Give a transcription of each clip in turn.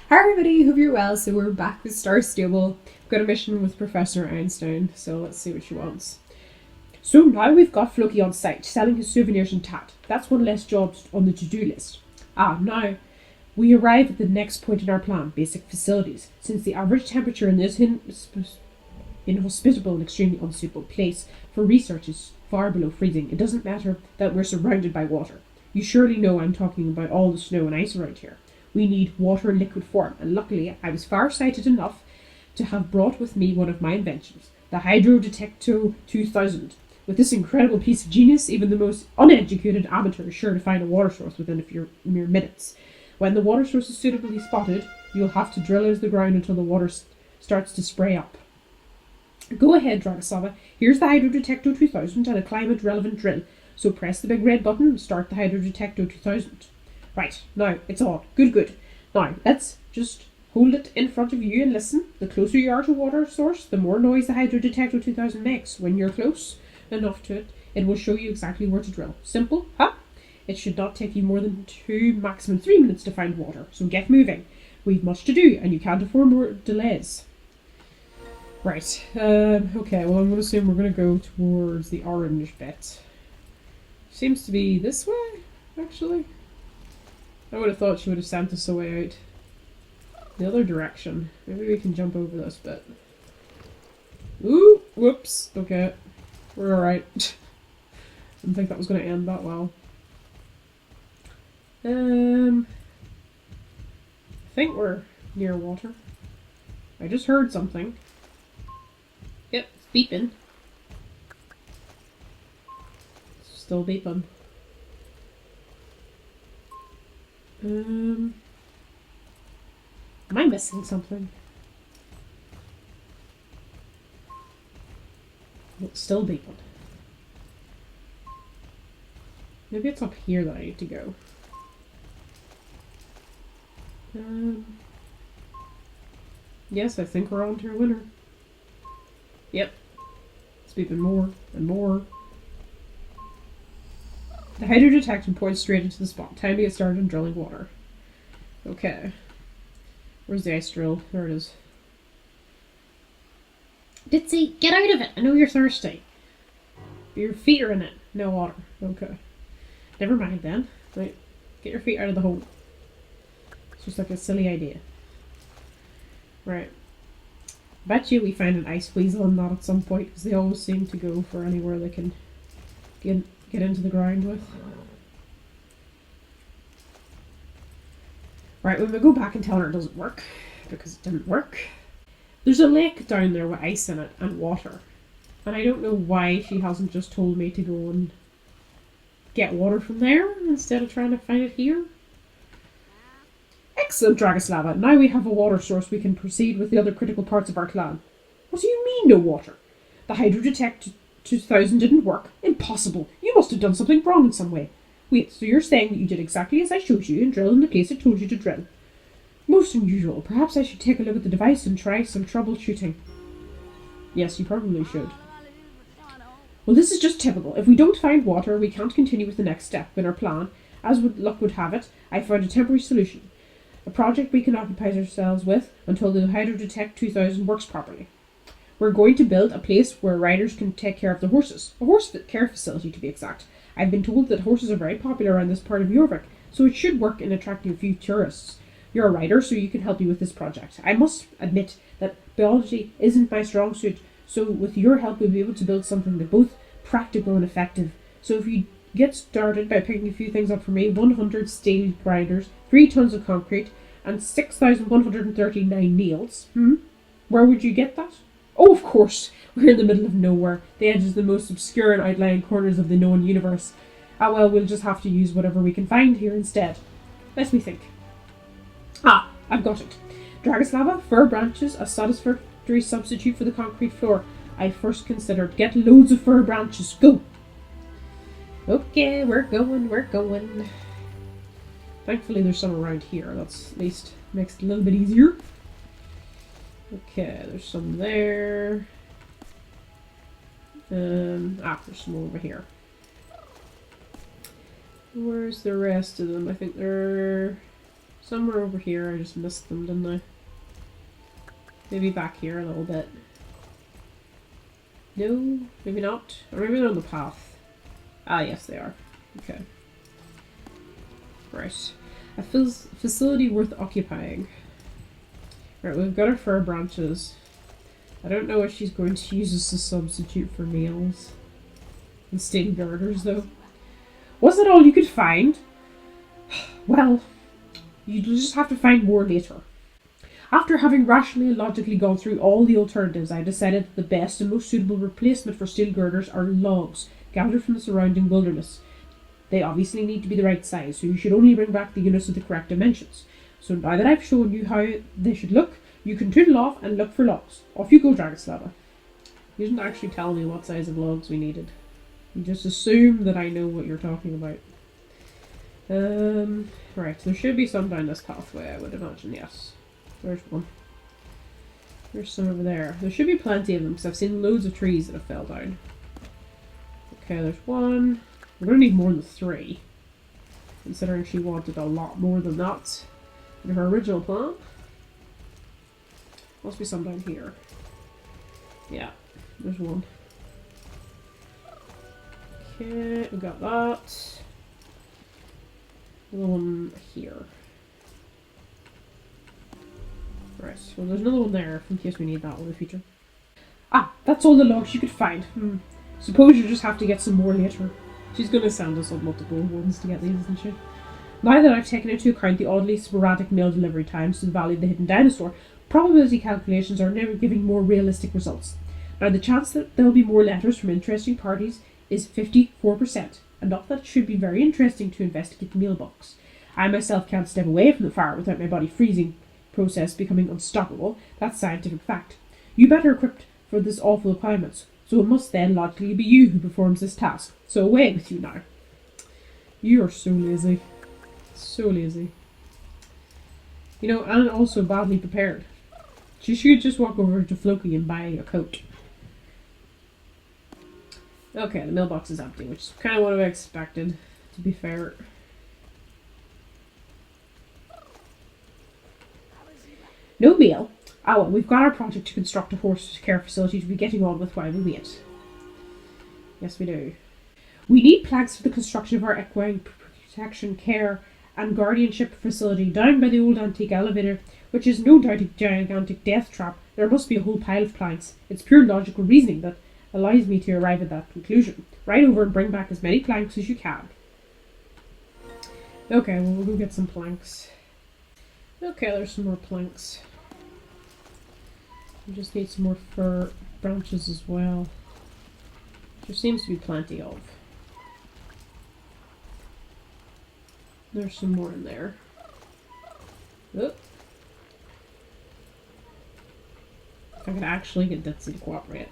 Hi everybody, hope you're well. So we're back with Star Stable. We've got a mission with Professor Einstein, so let's see what she wants. So now we've got Floki on site, selling his souvenirs and tat. That's one less job on the to-do list. Now we arrive at the next point in our plan, basic facilities. Since the average temperature in this inhospitable and extremely unsuitable place for research is far below freezing, it doesn't matter that we're surrounded by water. You surely know I'm talking about all the snow and ice around here. We need water in liquid form, and luckily I was far-sighted enough to have brought with me one of my inventions, the Hydrodetecto 2000. With this incredible piece of genius, even the most uneducated amateur is sure to find a water source within a few mere minutes. When the water source is suitably spotted, you'll have to drill into the ground until the water starts to spray up. Go ahead, Drahoslava. Here's the Hydrodetecto 2000 and a climate-relevant drill. So press the big red button and start the Hydrodetecto 2000. Right, now, it's on. Good. Now, let's just hold it in front of you and listen. The closer you are to water source, the more noise the Hydrodetecto 2000 makes. When you're close enough to it, it will show you exactly where to drill. Simple, huh? It should not take you more than 2, maximum 3 minutes to find water. So get moving. We've much to do, and you can't afford more delays. Right, okay, well I'm going to assume we're going to go towards the orange bit. Seems to be this way, actually. I would have thought she would have sent us away out the other direction. Maybe we can jump over this bit. Ooh, whoops, okay. We're alright. Didn't think that was going to end that well. I think we're near water. I just heard something. Yep, it's beeping. It's still beeping. Am I missing something? It's still beeping. Maybe it's up here that I need to go. Yes, I think we're on to a winner. Yep. It's beeping more and more. The hydrodetector points straight into the spot. Time to get started on drilling water. Okay. Where's the ice drill? There it is. Ditzy, get out of it! I know you're thirsty. Your feet are in it. No water. Okay. Never mind then. Right. Get your feet out of the hole. It's just like a silly idea. Right. Bet you we find an ice weasel on that at some point, because they always seem to go for anywhere they can get into the ground with. Right, when we go back and tell her it doesn't work, because it didn't work. There's a lake down there with ice in it and water. And I don't know why she hasn't just told me to go and get water from there instead of trying to find it here. Excellent, Drahoslava. Now we have a water source, we can proceed with the other critical parts of our plan. What do you mean, no water? The Hydrodetect 2000 didn't work. Impossible. You must have done something wrong in some way. Wait, so you're saying that you did exactly as I showed you and drilled in the place I told you to drill? Most unusual. Perhaps I should take a look at the device and try some troubleshooting. Yes, you probably should. Well, this is just typical. If we don't find water, we can't continue with the next step in our plan. As luck would have it, I found a temporary solution. A project we can occupy ourselves with until the Hydrodetect 2000 works properly. We're going to build a place where riders can take care of the horses. A horse care facility, to be exact. I've been told that horses are very popular around this part of Jorvik, so it should work in attracting a few tourists. You're a rider, so you can help me with this project. I must admit that biology isn't my strong suit, so with your help we'll be able to build something that's both practical and effective. So if you get started by picking a few things up for me, 100 steel grinders, 3 tons of concrete, and 6,139 nails. Where would you get that? Oh, of course. We're in the middle of nowhere. The edges of the most obscure and outlying corners of the known universe. Well, we'll just have to use whatever we can find here instead. Let me think. I've got it. Drahoslava, fir branches, a satisfactory substitute for the concrete floor. I first considered. Get loads of fir branches. Go! Okay, we're going. Thankfully there's some around here. That's at least makes it a little bit easier. Okay, there's some there. There's some over here. Where's the rest of them? I think they're Somewhere over here, I just missed them, didn't I? Maybe back here a little bit. No, maybe not. Or maybe they're on the path. Ah, yes, they are. Okay. Right. A facility worth occupying. Right, we've got our fir branches. I don't know what she's going to use as a substitute for nails. And steel girders, though. Was that all you could find? Well, you'll just have to find more later. After having rationally and logically gone through all the alternatives, I decided that the best and most suitable replacement for steel girders are logs, gathered from the surrounding wilderness. They obviously need to be the right size, so you should only bring back the units with the correct dimensions. So now that I've shown you how they should look, you can toodle off and look for logs. Off you go, Drahoslava. You didn't actually tell me what size of logs we needed. You just assume that I know what you're talking about. Right, there should be some down this pathway, I would imagine, yes. There's one. There's some over there. There should be plenty of them, because I've seen loads of trees that have fell down. Okay, there's one. We're going to need more than 3. Considering she wanted a lot more than that in her original plan. Must be some down here. Yeah, there's one. Okay, we got that. Another one here. Right, well there's another one there in case we need that one in the future. Ah, that's all the logs you could find. Suppose you just have to get some more later. She's going to send us on multiple ones to get these, isn't she? Now that I've taken into account the oddly sporadic mail delivery times to the Valley of the Hidden Dinosaur, probability calculations are now giving more realistic results. Now the chance that there will be more letters from interesting parties is 54%, enough that it should be very interesting to investigate the mailbox. I myself can't step away from the fire without my body freezing process becoming unstoppable. That's scientific fact. You better equipped for this awful climate, so it must then logically be you who performs this task. So away with you now. You are so lazy. So lazy. You know, and also badly prepared. She should just walk over to Floki and buy a coat. Okay, the mailbox is empty, which is kind of what I expected, to be fair. No mail? Ah well, we've got our project to construct a horse care facility to be getting on with while we wait. Yes, we do. We need planks for the construction of our equine protection, care and guardianship facility down by the old antique elevator, which is no doubt a gigantic death trap. There must be a whole pile of planks. It's pure logical reasoning that allows me to arrive at that conclusion. Ride over and bring back as many planks as you can. Okay, well, we'll go get some planks. Okay, there's some more planks. We just need some more fir branches as well. There seems to be plenty of. There's some more in there. Oh. If I could actually get Ditzy to cooperate,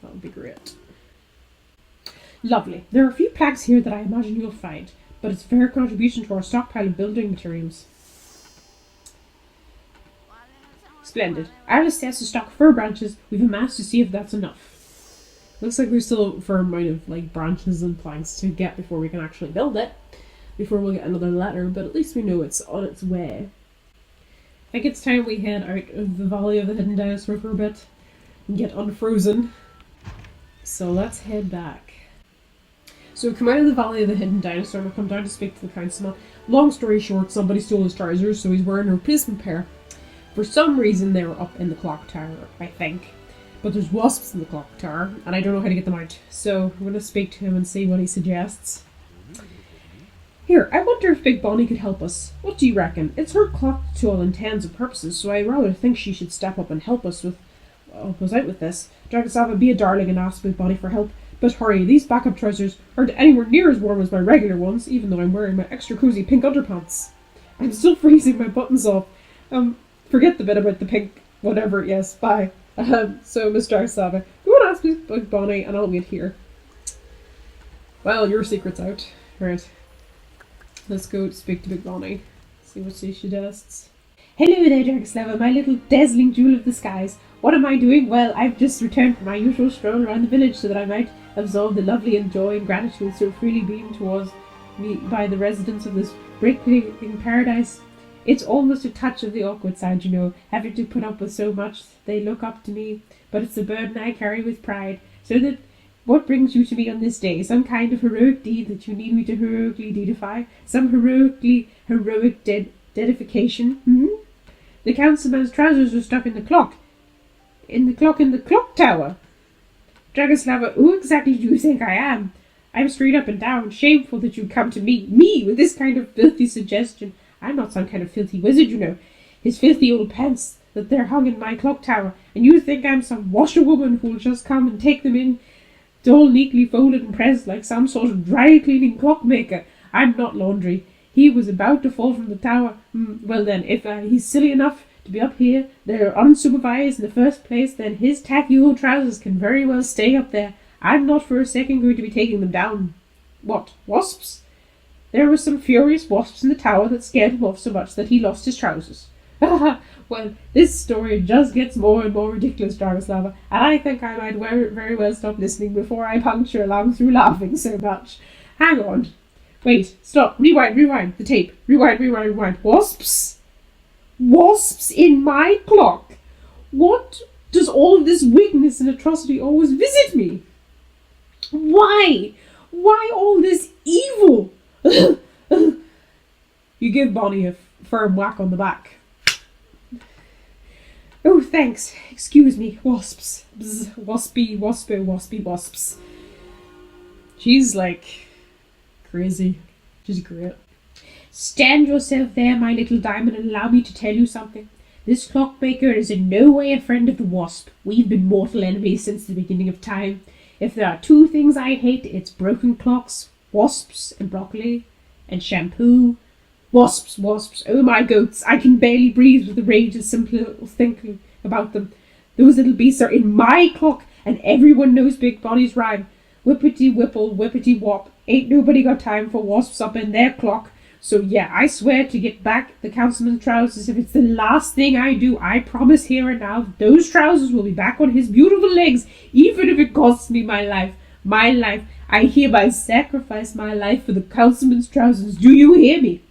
that would be great. Lovely. There are a few planks here that I imagine you'll find, but it's a fair contribution to our stockpile of building materials. Splendid. I'll assess the stock of fir branches we've amassed to see if that's enough. Looks like there's still a fair amount of like branches and planks to get before we can actually build it. Before we'll get another letter, but at least we know it's on its way. I think it's time we head out of the Valley of the Hidden Dinosaur for a bit and get unfrozen. So let's head back. So we come out of the Valley of the Hidden Dinosaur and we come down to speak to the councilman. Long story short, somebody stole his trousers, so he's wearing a replacement pair. For some reason they were up in the clock tower, I think. But there's wasps in the clock tower, and I don't know how to get them out. So I'm going to speak to him and see what he suggests. Here, I wonder if Big Bonnie could help us. What do you reckon? It's her clock to all intents and purposes, so I rather think she should step up and help us out with this. Dragoslava, be a darling and ask Big Bonnie for help. But hurry, these backup trousers aren't anywhere near as warm as my regular ones, even though I'm wearing my extra cozy pink underpants. I'm still freezing my buttons off. Forget the bit about the pink whatever, yes, bye. So, Miss Dragoslava, go and ask Big Bonnie and I'll wait here. Well, your secret's out. Right. Let's go speak to Big Bonnie. See what she suggests. Hello there, Dragoslava, my little dazzling jewel of the skies. What am I doing? Well, I've just returned from my usual stroll around the village so that I might absolve the lovely and joy and gratitude so freely beamed towards by the residents of this brick-laying paradise. It's almost a touch of the awkward side, you know, having to put up with so much. They look up to me, but it's a burden I carry with pride. So that what brings you to me on this day? Some kind of heroic deed that you need me to heroically deedify? Some heroic dedication? The councilman's trousers were stuck in the clock. In the clock tower. Dragoslava, who exactly do you think I am? I'm straight up and down. Shameful that you'd come to me, with this kind of filthy suggestion. I'm not some kind of filthy wizard, you know. His filthy old pants that they're hung in my clock tower, and you think I'm some washerwoman who'll just come and take them in, all neatly folded and pressed like some sort of dry-cleaning clockmaker. I'm not laundry. He was about to fall from the tower. Well then, if he's silly enough to be up here, they're unsupervised in the first place, then his tacky old trousers can very well stay up there. I'm not for a second going to be taking them down. What, wasps? There were some furious wasps in the tower that scared him off so much that he lost his trousers. Well, this story just gets more and more ridiculous, Dragoslava, and I think I might very well stop listening before I puncture along through laughing so much. Hang on. Wait, stop. Rewind. The tape. Rewind. Wasps? Wasps in my clock? What does all this wickedness and atrocity always visit me? Why? Why all this evil? You give Bonnie a firm whack on the back. Oh, thanks. Excuse me. Wasps. Bzz, waspy, wasps. She's like crazy. She's great. Stand yourself there, my little diamond, and allow me to tell you something. This clockmaker is in no way a friend of the wasp. We've been mortal enemies since the beginning of time. If there are two things I hate, it's broken clocks, wasps and broccoli, and shampoo. Wasps. Oh my goats, I can barely breathe with the rage and simple thinking about them. Those little beasts are in my clock, and everyone knows Big Bonnie's rhyme. Whippity whipple, whippity wop. Ain't nobody got time for wasps up in their clock. So yeah, I swear to get back the councilman's trousers. If it's the last thing I do, I promise here and now that those trousers will be back on his beautiful legs, even if it costs me my life. My life. I hereby sacrifice my life for the councilman's trousers. Do you hear me?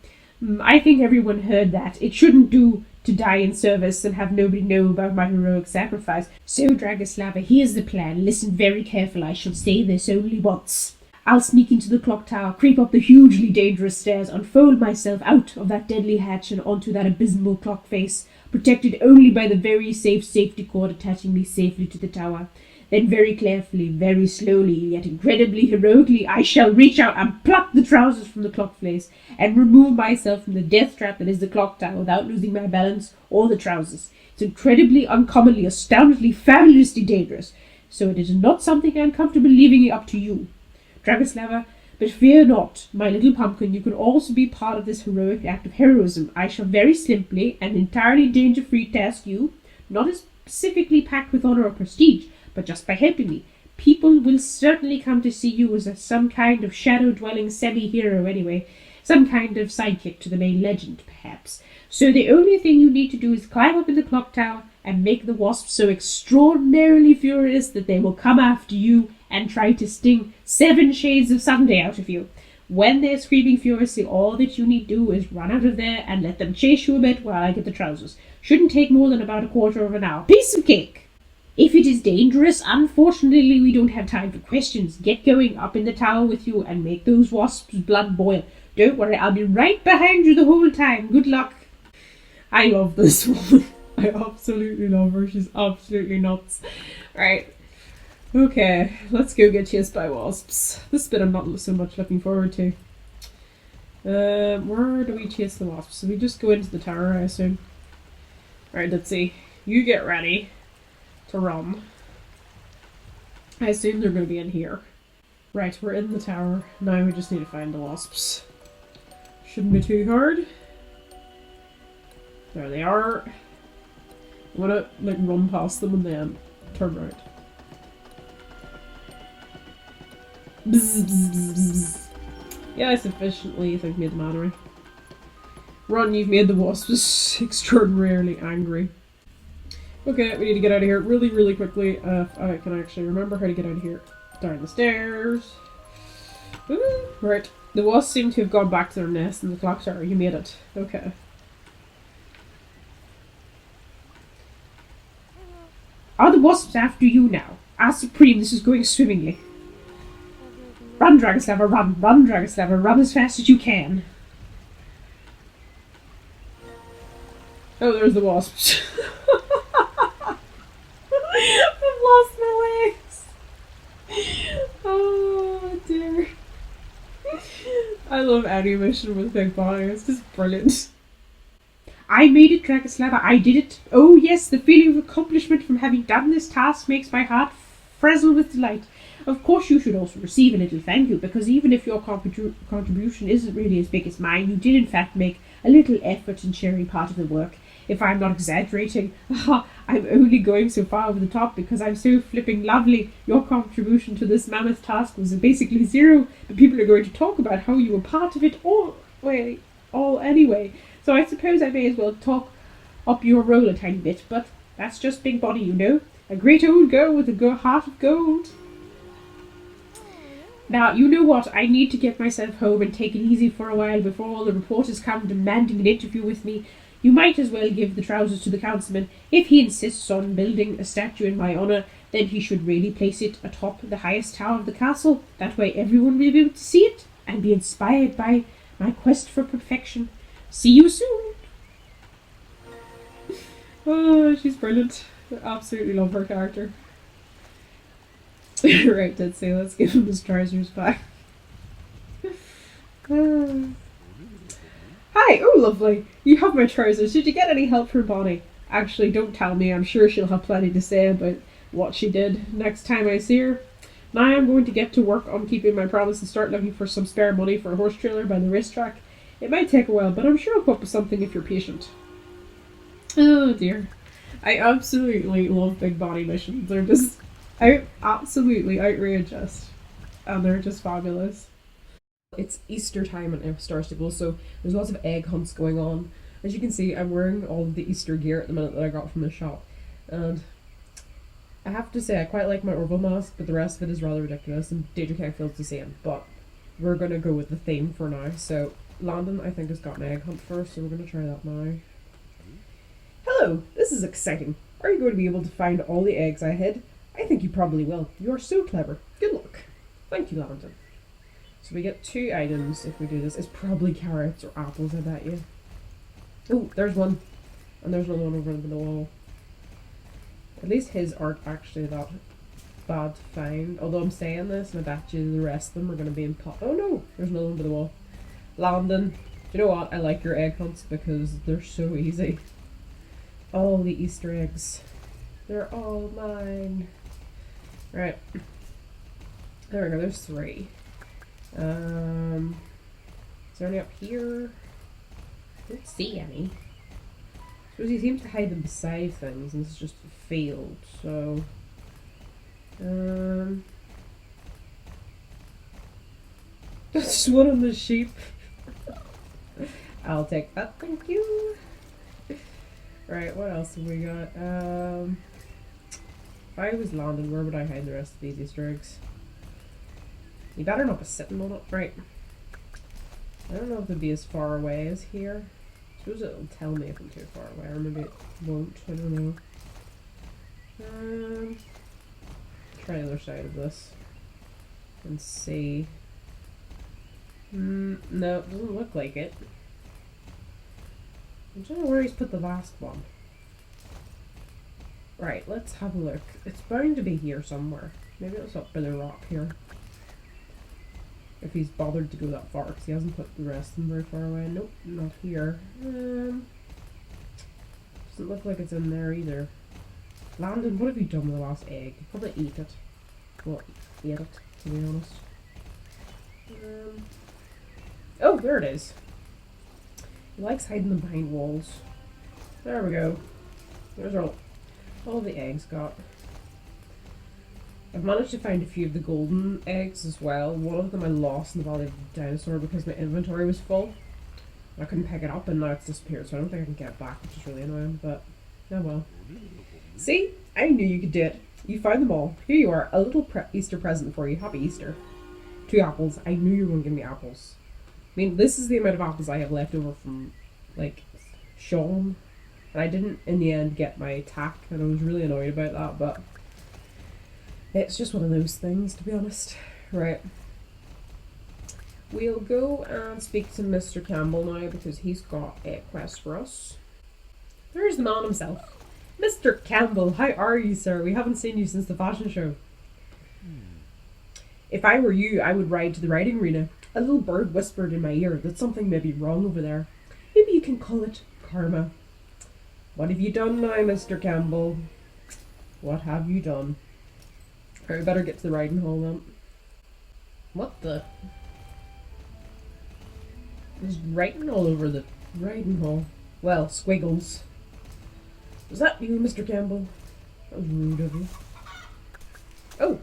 I think everyone heard that. It shouldn't do to die in service and have nobody know about my heroic sacrifice. So, Dragoslava, here's the plan. Listen very carefully. I shall say this only once. I'll sneak into the clock tower, creep up the hugely dangerous stairs, unfold myself out of that deadly hatch and onto that abysmal clock face, protected only by the very safe safety cord attaching me safely to the tower. Then very carefully, very slowly, yet incredibly heroically, I shall reach out and pluck the trousers from the clock face, and remove myself from the death trap that is the clock tower without losing my balance or the trousers. It's incredibly, uncommonly, astoundingly, fabulously dangerous. So it is not something I am comfortable leaving up to you, Dragoslava, but fear not, my little pumpkin, you can also be part of this heroic act of heroism. I shall very simply and entirely danger-free task you, not as specifically packed with honor or prestige, but just by helping me. People will certainly come to see you as some kind of shadow-dwelling semi-hero anyway, some kind of sidekick to the main legend, perhaps. So the only thing you need to do is climb up in the clock tower and make the wasps so extraordinarily furious that they will come after you and try to sting 7 shades of Sunday out of you. When they're screaming furiously, all that you need to do is run out of there and let them chase you a bit while I get the trousers. Shouldn't take more than about a quarter of an hour. Piece of cake! If it is dangerous, unfortunately we don't have time for questions. Get going up in the tower with you and make those wasps' blood boil. Don't worry, I'll be right behind you the whole time. Good luck. I love this woman. I absolutely love her. She's absolutely nuts. Right. Okay, let's go get chased by wasps. This bit I'm not so much looking forward to. Where do we chase the wasps? So we just go into the tower, I assume. Right, let's see. You get ready to run. I assume they're going to be in here. Right, we're in the tower. Now we just need to find the wasps. Shouldn't be too hard. There they are. I'm gonna like run past them and then turn right. Bzz, bzz, bzz, bzz. Yeah, I sufficiently think made them angry. Run, you've made the wasps extraordinarily angry. Okay, we need to get out of here really, really quickly. I can actually remember how to get out of here. Down the stairs. Right. The wasps seem to have gone back to their nest in the clock tower. You made it. Okay. Are the wasps after you now? As Supreme, this is going swimmingly. Run, Dragoslava, run! Run, Dragoslava, run as fast as you can. Oh, there's the wasps. I've lost my legs. Oh, dear. I love any mission with Big Bonnie. It's just brilliant. I made it, Dragoslava. I did it. Oh, yes, the feeling of accomplishment from having done this task makes my heart frizzle with delight. Of course, you should also receive a little thank you, because even if your contribution isn't really as big as mine, you did in fact make a little effort in sharing part of the work. If I'm not exaggerating, I'm only going so far over the top because I'm so flipping lovely. Your contribution to this mammoth task was basically zero, but people are going to talk about how you were part of it all anyway. So I suppose I may as well talk up your role a tiny bit, but that's just Big Bonnie, you know. A great old girl with a heart of gold. Now, you know what? I need to get myself home and take it easy for a while before all the reporters come demanding an interview with me. You might as well give the trousers to the councilman. If he insists on building a statue in my honour, then he should really place it atop the highest tower of the castle. That way everyone will be able to see it and be inspired by my quest for perfection. See you soon! Oh, she's brilliant. I absolutely love her character. Right, Ditzy, let's give him his trousers back. Hi, oh lovely. You have my trousers. Did you get any help from Bonnie? Actually, don't tell me. I'm sure she'll have plenty to say about what she did next time I see her. Now I'm going to get to work on keeping my promise and start looking for some spare money for a horse trailer by the racetrack. It might take a while, but I'm sure I'll come up with something if you're patient. Oh dear. I absolutely love Big Bonnie missions. They're just absolutely outrageous. And they're just fabulous. It's Easter time in Star Stable, so there's lots of egg hunts going on. As you can see, I'm wearing all of the Easter gear at the minute that I got from the shop. And I have to say, I quite like my Orville mask, but the rest of it is rather ridiculous, and Dangercake feels the same. But we're going to go with the theme for now. So Landon, I think, has got an egg hunt first, so we're going to try that now. Hello, this is exciting. Are you going to be able to find all the eggs I hid? I think you probably will. You are so clever. Good luck. Thank you, Landon. So we get 2 items if we do this. It's probably carrots or apples, I bet you. Oh, there's one. And there's another one over the wall. At least his aren't actually that bad to find. Although I'm saying this, and I bet you the rest of them are going to be in pot. Oh no, there's another one over the wall. Landon, do you know what? I like your egg hunts because they're so easy. All the Easter eggs. They're all mine. Right. There we go, there's 3. Is there any up here? I don't see any. I suppose he seems to hide them beside things, and this is just a field, so... That's just one of the sheep. I'll take that, thank you. Right, what else have we got? If I was Landon, where would I hide the rest of these Easter eggs? You better not be sitting on it. Right. I don't know if it'd be as far away as here. I suppose it'll tell me if I'm too far away, or maybe it won't. I don't know. Try the other side of this. And see. No, it doesn't look like it. I don't know where he's put the last one. Right, let's have a look. It's bound to be here somewhere. Maybe it's up by the rock here. If he's bothered to go that far, because he hasn't put the rest of them very far away. Nope, not here. Doesn't look like it's in there either. Landon, what have you done with the last egg? You probably ate it. Well, ate it, to be honest. Oh, there it is. He likes hiding them behind walls. There we go. There's all the eggs got. I've managed to find a few of the golden eggs as well. One of them I lost in the Valley of the Dinosaur because my inventory was full. I couldn't pick it up and now it's disappeared, so I don't think I can get it back, which is really annoying, but oh well. See? I knew you could do it. You found them all. Here you are, a little Easter present for you. Happy Easter. 2 apples. I knew you were going to give me apples. mean, this is the amount of apples I have left over from, like, Sean. And I didn't, in the end, get my tack, and I was really annoyed about that, but it's just one of those things, to be honest. Right. We'll go and speak to Mr. Campbell now, because he's got a quest for us. There's the man himself. Mr. Campbell, how are you, sir? We haven't seen you since the fashion show. If I were you, I would ride to the riding arena. A little bird whispered in my ear that something may be wrong over there. Maybe you can call it karma. What have you done now, Mr. Campbell? What have you done? Alright, we better get to the riding hall then. What the? There's writing all over the riding hall. Well, squiggles. Was that you, Mr. Campbell? That was rude of you. Oh!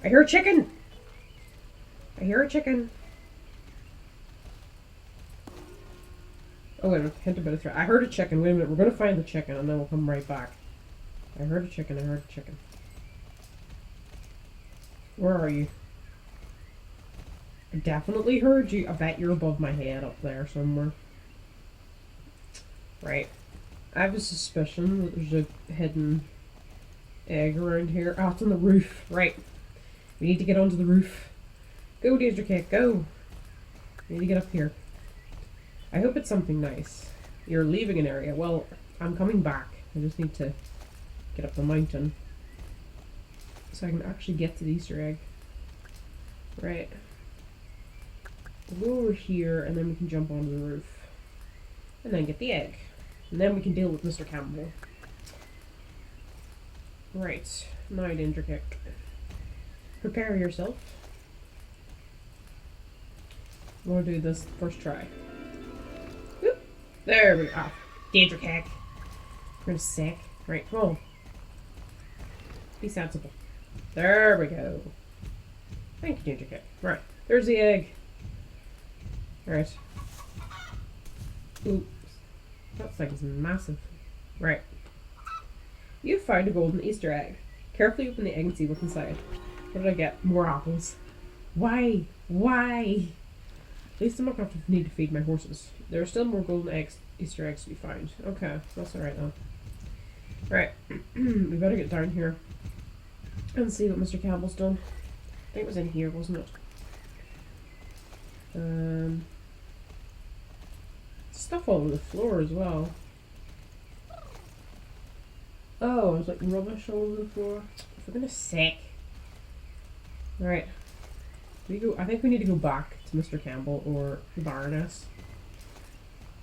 I hear a chicken! I hear a chicken. Oh, wait a minute. Hint about a threat. I heard a chicken. Wait a minute. We're going to find the chicken and then we'll come right back. I heard a chicken. I heard a chicken. Where are you? I definitely heard you. I bet you're above my head up there somewhere. Right. I have a suspicion that there's a hidden egg around here. Oh, it's on the roof. Right. We need to get onto the roof. Go, Dangercake, go. We need to get up here. I hope it's something nice. You're leaving an area. Well, I'm coming back. I just need to get up the mountain so I can actually get to the Easter egg. Right. We'll go over here and then we can jump onto the roof. And then get the egg. And then we can deal with Mr. Campbell. Right. Now, Dangercake. Prepare yourself. We'll do this first try. Whoop. There we go. Dangercake. We're sick. Right, come on. Be sensible. There we go. Thank you, Dangercake. Right, there's the egg. Right. Oops. That thing's massive. Right. You've found a golden Easter egg. Carefully open the egg and see what's inside. What did I get? More apples. Why? Why? At least I'm not going to need to feed my horses. There are still more golden eggs, Easter eggs to be found. Okay, that's alright then. Right. We better get down here and see what Mr. Campbell's done. I think it was in here, wasn't it? Stuff all over the floor as well. Oh, there's like rubbish all over the floor. For goodness sake. Right. I think we need to go back to Mr. Campbell or the Baroness.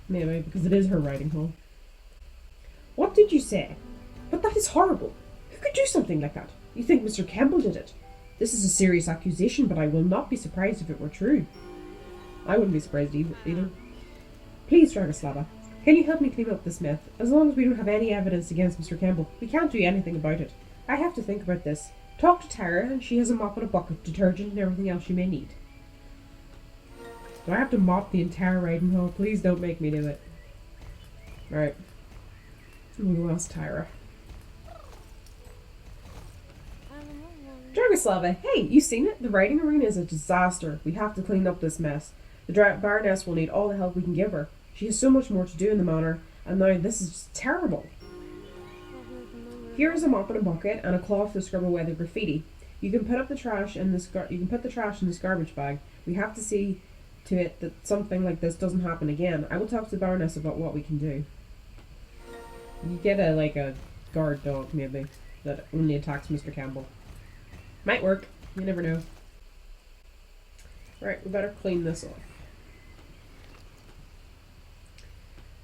Maybe, because it is her riding hall. What did you say? But that is horrible. Who could do something like that? You think Mr. Campbell did it? This is a serious accusation, but I will not be surprised if it were true. I wouldn't be surprised either. Please, Drahoslava, can you help me clean up this myth? As long as we don't have any evidence against Mr. Campbell, we can't do anything about it. I have to think about this. Talk to Tara, and she has a mop and a bucket, detergent, and everything else you may need. Do I have to mop the entire riding hall? Please don't make me do it. Right. We'll ask Tara. Dragoslava, hey, you seen it? The riding arena is a disaster. We have to clean up this mess. The Baroness will need all the help we can give her. She has so much more to do in the manor, and now this is just terrible. Here is a mop and a bucket and a cloth to scrub away the graffiti. You can put up the trash in this. You can put the trash in this garbage bag. We have to see to it that something like this doesn't happen again. I will talk to the Baroness about what we can do. You get a guard dog maybe that only attacks Mr. Campbell. Might work. You never know. Right, we better clean this off.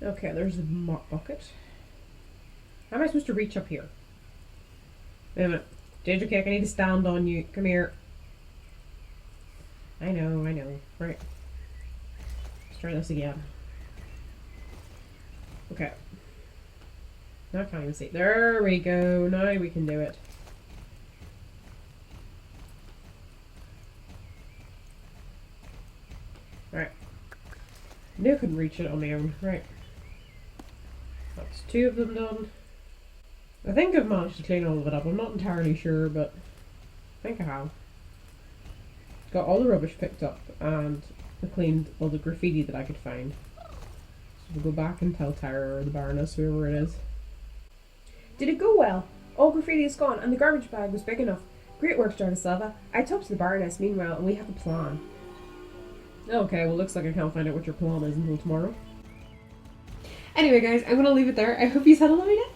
Okay, there's the mop bucket. How am I supposed to reach up here? Wait a minute. Dangercake, I need to stand on you. Come here. I know. Right. Let's try this again. Okay. Now I can't even see. There we go. Now we can do it. Right. I knew I couldn't reach it on my own. Right. That's two of them done. I think I've managed to clean all of it up. I'm not entirely sure, but I think I have. Got all the rubbish picked up, and I cleaned all the graffiti that I could find. So we'll go back and tell Tara or the Baroness, whoever it is. Did it go well? All graffiti is gone and the garbage bag was big enough. Great work, Drahoslava. I talked to the Baroness meanwhile and we have a plan. Okay, well looks like I can't find out what your plan is until tomorrow. Anyway guys, I'm going to leave it there. I hope you had a lovely day.